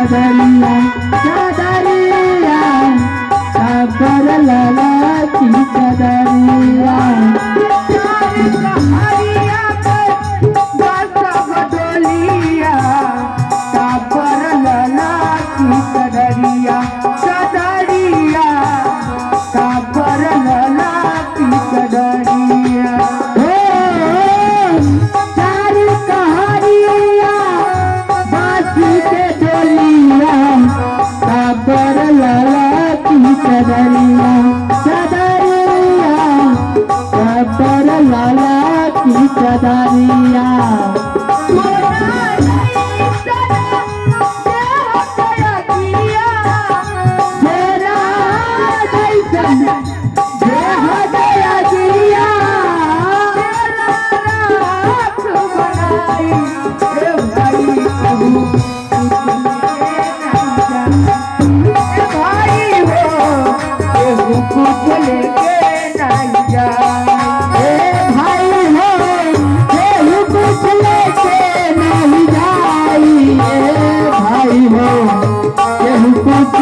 चदरिया चदरिया काबर लाला की चदरिया चदरिया चदरिया काबर लाला की चदरिया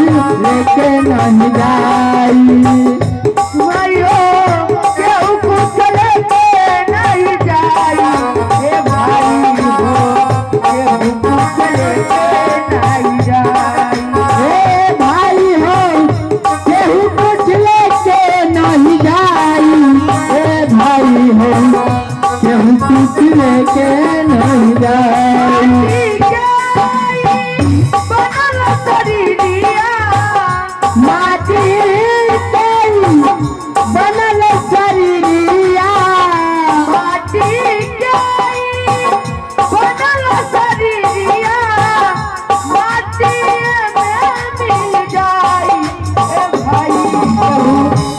लेके नहीं जाई भाइयों केहू कुछ लेके नहीं जाई ए भाई हो केहू कुछ लेके नहीं जाई ए भाई हो केहू कुछ लेके नहीं जाई ए भाई हो केहू कुछ लेके नहीं जाई बनल शरीरिया माटी के बनल शरीरिया माटी में मिल जाई ए भाई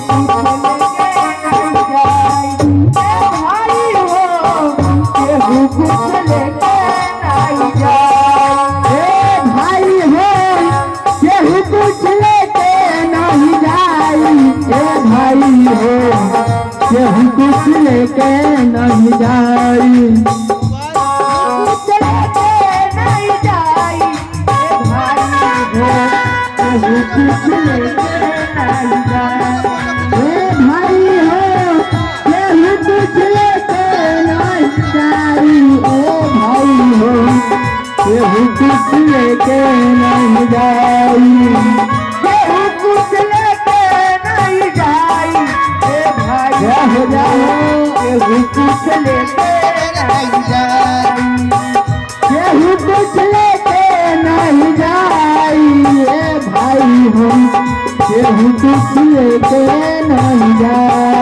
केहू कुछ लेके नहीं जाई ए भाई हो केहू कुछ लेके नहीं जाई ए भाई हो केहू कुछ लेके नहीं जाई कुछ लेके नहीं जाई ए भाई हो केहू कुछ लेके नहीं जाई ए भाई हो केहू कुछ लेके नहीं जाई ए भाई हो केहू कुछ लेके नहीं जाई केहू कुछ लेके नहीं जाई ए भाई हो जाओ केहू कुछ लेके नहीं जाई केहू कुछ लेके नहीं जाई ए भाई हो केहू कुछ लेके नहीं जाई।